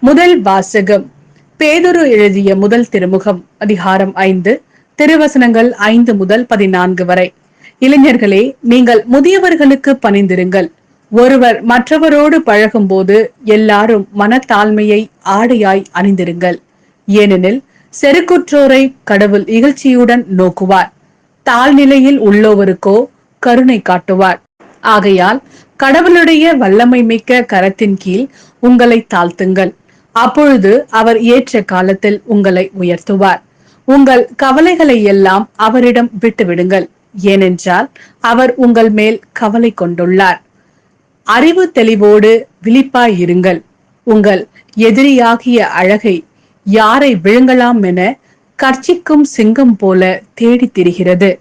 முதல் வாசகம் பேதுரு எழுதிய முதல் திருமுகம் அதிகாரம் 5 திருவசனங்கள் 5 முதல் 14 வரை. இளைஞர்களே, நீங்கள் முதியவர்களுக்கு பணிந்திருங்கள். ஒருவர் மற்றவரோடு பழகும் போது எல்லாரும் மனத்தாழ்மையை ஆடையாய் அணிந்திருங்கள். ஏனெனில் செருக்குற்றோரை கடவுள் இகழ்ச்சியுடன் நோக்குவார், தாழ்நிலையில் உள்ளோருக்கோ கருணை காட்டுவார். ஆகையால் கடவுளுடைய வல்லமை மிக்க கரத்தின் கீழ் உங்களை தாழ்த்துங்கள். அப்பொழுது அவர் ஏற்ற காலத்தில் உங்களை உயர்த்துவார். உங்கள் கவலைகளை எல்லாம் அவரிடம் விட்டுவிடுங்கள், ஏனென்றால் அவர் உங்கள் மேல் கவலை கொண்டுள்ளார். அறிவு தெளிவோடு விழிப்பாயிருங்கள். உங்கள் எதிரியாகிய அழகை யாரை விழுங்கலாம் என கர்ச்சிக்கும் சிங்கம் போல தேடி திரிகிறது.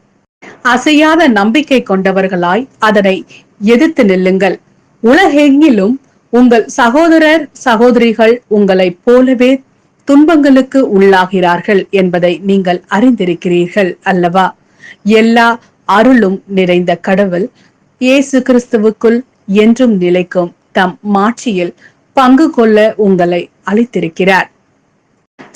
அசையாத நம்பிக்கை கொண்டவர்களாய் அதனை எதிர்த்து நில்லுங்கள். உலகெங்கிலும் உங்கள் சகோதரர் சகோதரிகள் உங்களைப் போலவே துன்பங்களுக்கு உள்ளாகிறார்கள் என்பதை நீங்கள் அறிந்திருக்கிறீர்கள் அல்லவா? எல்லா அருளும் நிறைந்த கடவுள் இயேசு கிறிஸ்துவுக்குள் என்றும் நிலைக்கும் தம் மாட்சியில் பங்கு கொள்ள உங்களை அளித்திருக்கிறார்.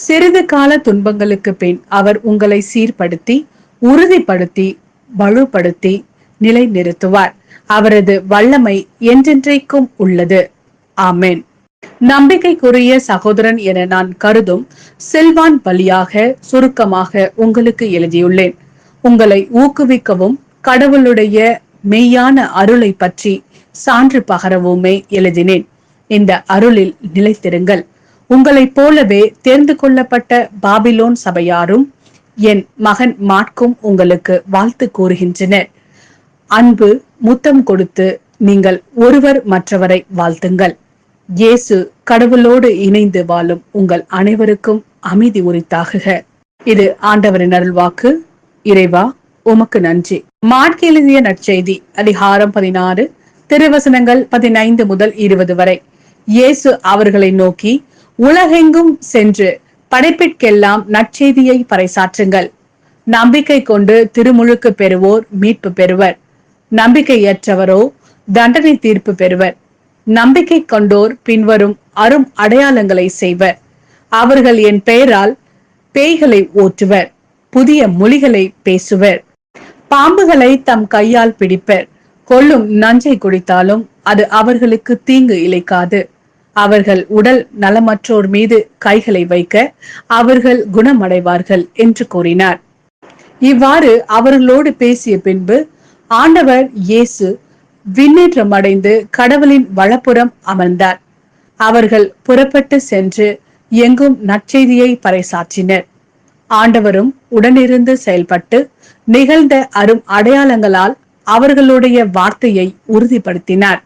சிறிது கால துன்பங்களுக்கு பின் அவர் உங்களை சீர்படுத்தி உறுதிப்படுத்தி வலுப்படுத்தி நிலை நிறுத்துவார். அவரது வல்லமை என்றென்றைக்கும் உள்ளது. ஆமென். நம்பிக்கைக்குரிய சகோதரன் என நான் கருதும் சில்வான் வழியாக சுருக்கமாக உங்களுக்கு எழுதியுள்ளேன். உங்களை ஊக்குவிக்கவும் கடவுளுடைய மெய்யான அருளை பற்றி சான்று பகரவுமே எழுதினேன். இந்த அருளில் நிலைத்திருங்கள். உங்களைப் போலவே தேர்ந்து கொள்ளப்பட்ட பாபிலோன் சபையாரும் என் மகன் மாட்கும் உங்களுக்கு வாழ்த்து கூறுகின்றனர். அன்பு முத்தம் கொடுத்து நீங்கள் ஒருவர் மற்றவரை வாழ்த்துங்கள். இயேசு கடவுளோடு இணைந்து வாழும் உங்கள் அனைவருக்கும் அமைதி உரித்தாகுக. இது ஆண்டவரின் அருள்வாக்கு. இறைவா, உமக்கு நன்றி. மாற்கு எழுதிய நற்செய்தி அதிகாரம் 16 திருவசனங்கள் 15 முதல் 20 வரை. இயேசு அவர்களை நோக்கி, உலகெங்கும் சென்று படைப்பிற்கெல்லாம் நற்செய்தியை பறைசாற்றுங்கள். நம்பிக்கை கொண்டு திருமுழுக்கு பெறுவோர் மீட்பு பெறுவர். நம்பிக்கையற்றவரோ தண்டனை தீர்ப்பு பெறுவர். நம்பிக்கை கொண்டோர் பின்வரும் அரும் அடையாளங்களை செய்வர். அவர்கள் என் பெயரால் பேய்களை ஓட்டுவர், புதிய மொழிகளை பேசுவர், பாம்புகளை தம் கையால் பிடிப்பர், கொல்லும் நஞ்சை குடித்தாலும் அது அவர்களுக்கு தீங்கு இழைக்காது. அவர்கள் உடல் நலமற்றோர் மீது கைகளை வைக்க அவர்கள் குணமடைவார்கள் என்று கூறினார். இவ்வாறு அவர்களோடு பேசிய பின்பு ஆண்டவர் இயேசு விண்ணேற்றம் அடைந்து கடவுளின் வலப்புறம் அமர்ந்தார். அவர்கள் புறப்பட்டு சென்று எங்கும் நற்செய்தியை பறைசாற்றினர். ஆண்டவரும் உடனிருந்து செயல்பட்டு நிகழ்ந்த அரும் அடையாளங்களால் அவர்களுடைய வார்த்தையை உறுதிப்படுத்தினார்.